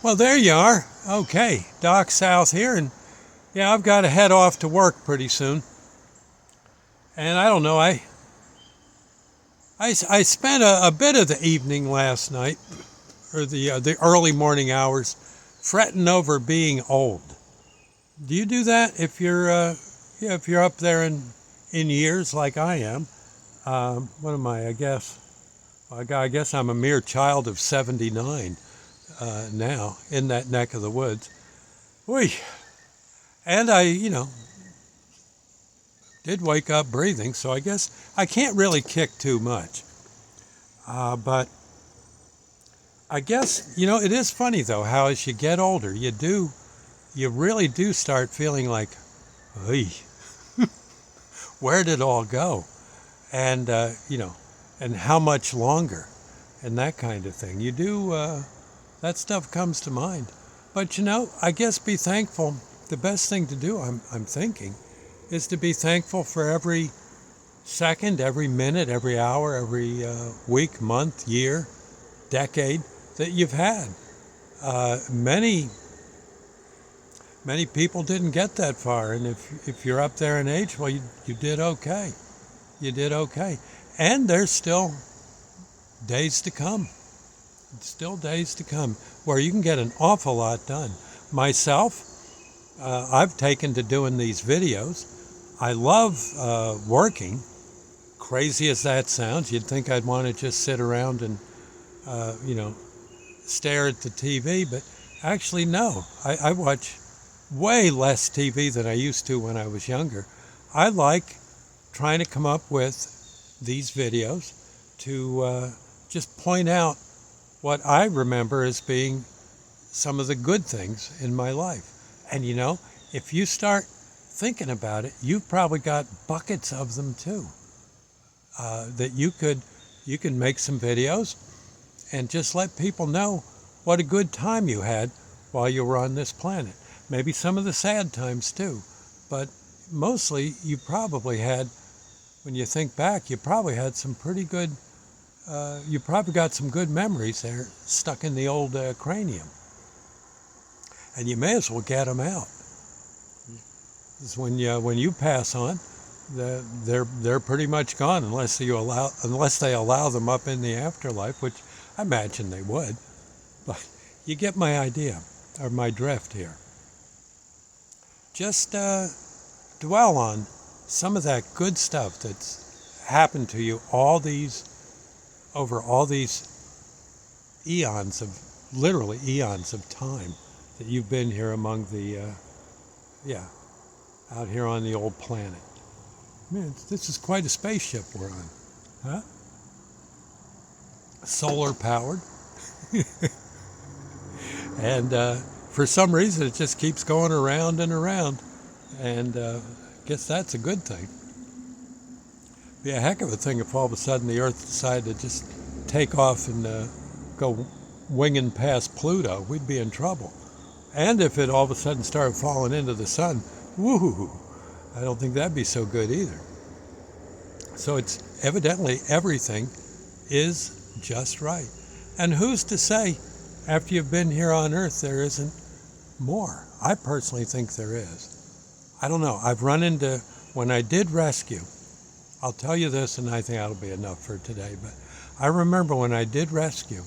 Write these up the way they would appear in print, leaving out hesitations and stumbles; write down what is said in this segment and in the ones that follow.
Well, there you are. Okay, Doc South here, and yeah, I've got to head off to work pretty soon. And I don't know, I spent a bit of the evening last night, or the early morning hours, fretting over being old. Do you do that if yeah, if you're up there in years like I am? What am I? I guess I'm a mere child of 79 now in that neck of the woods. Whee. And I did wake up breathing, so I guess I can't really kick too much. But I guess, it is funny though, how as you get older, you really do start feeling like, hey, where did it all go? And and how much longer, and that kind of thing. That stuff comes to mind. But I guess be thankful. The best thing to do, I'm thinking, is to be thankful for every second, every minute, every hour, every week, month, year, decade that you've had. Many people didn't get that far, and if you're up there in age, well, you did okay. You did okay. And there's still days to come. Still days to come where you can get an awful lot done. Myself, I've taken to doing these videos. I love working. Crazy as that sounds, you'd think I'd want to just sit around and, stare at the TV, but actually, no. I watch way less TV than I used to when I was younger. I like trying to come up with these videos to just point out what I remember as being some of the good things in my life. And if you start thinking about it, you've probably got buckets of them too. That you can make some videos and just let people know what a good time you had while you were on this planet. Maybe some of the sad times too, but mostly you probably had, when you think back, you probably had some pretty good, you probably got some good memories there stuck in the old cranium. And you may as well get them out. Because when you pass on, they're pretty much gone unless they allow them up in the afterlife, which I imagine they would. But you get my idea, or my drift here. Just dwell on some of that good stuff that's happened to you over all these literally eons of time that you've been here among out here on the old planet. Man, this is quite a spaceship we're on, huh? Solar powered. And for some reason it just keeps going around and around. And I guess that's a good thing. Be a heck of a thing if all of a sudden the Earth decided to just take off and go winging past Pluto. We'd be in trouble. And if it all of a sudden started falling into the sun, woo, I don't think that'd be so good either. So it's evidently everything is just right. And who's to say after you've been here on Earth there isn't more? I personally think there is. I don't know. I've run into, when I did rescue, I'll tell you this and I think that'll be enough for today, but I remember when I did rescue,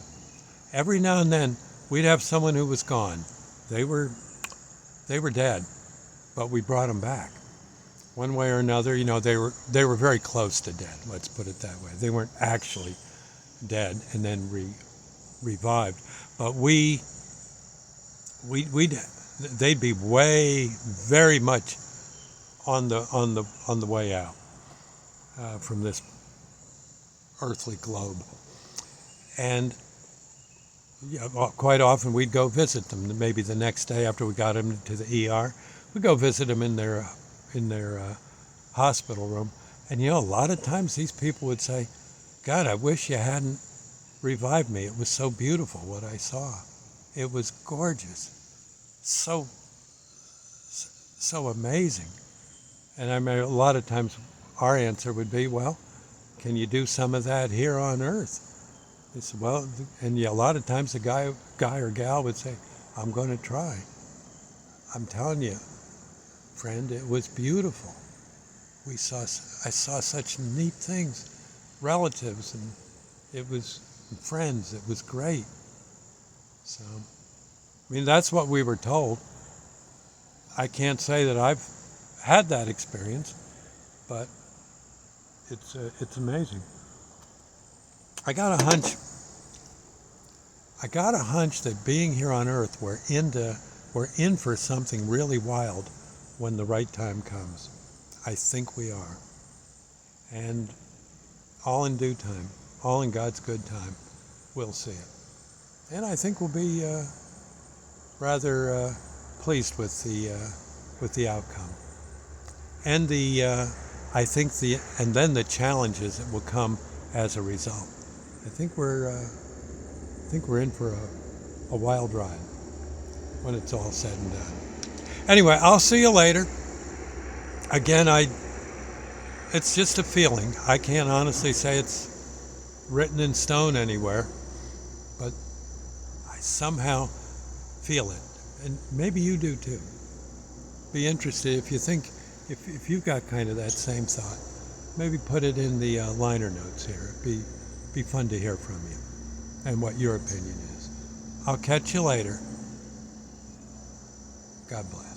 every now and then we'd have someone who was gone. They were dead, but we brought them back. One way or another, they were very close to dead, let's put it that way. They weren't actually dead and then revived, but they'd be very much on the way out from this earthly globe. And quite often we'd go visit them. Maybe the next day after we got them to the ER, we'd go visit them in their hospital room. And a lot of times these people would say, God, I wish you hadn't revived me. It was so beautiful what I saw. It was gorgeous. So amazing. And I mean, a lot of times our answer would be, well, can you do some of that here on Earth? They said, well, and a lot of times the guy or gal would say, I'm going to try. I'm telling you, friend, it was beautiful. I saw such neat things, relatives, and it was friends. It was great. So, I mean, that's what we were told. I can't say that I've had that experience, but it's amazing. I got a hunch that being here on Earth, we're in for something really wild when the right time comes. I think we are. And all in due time, all in God's good time, we'll see it. And I think we'll be rather pleased with the outcome. And and then the challenges that will come as a result. I think we're in for a wild ride when it's all said and done. Anyway, I'll see you later. Again, it's just a feeling. I can't honestly say it's written in stone anywhere, but I somehow feel it. And maybe you do too. Be interested if you think, if you've got kind of that same thought, maybe put it in the liner notes here. It'd be fun to hear from you and what your opinion is. I'll catch you later. God bless.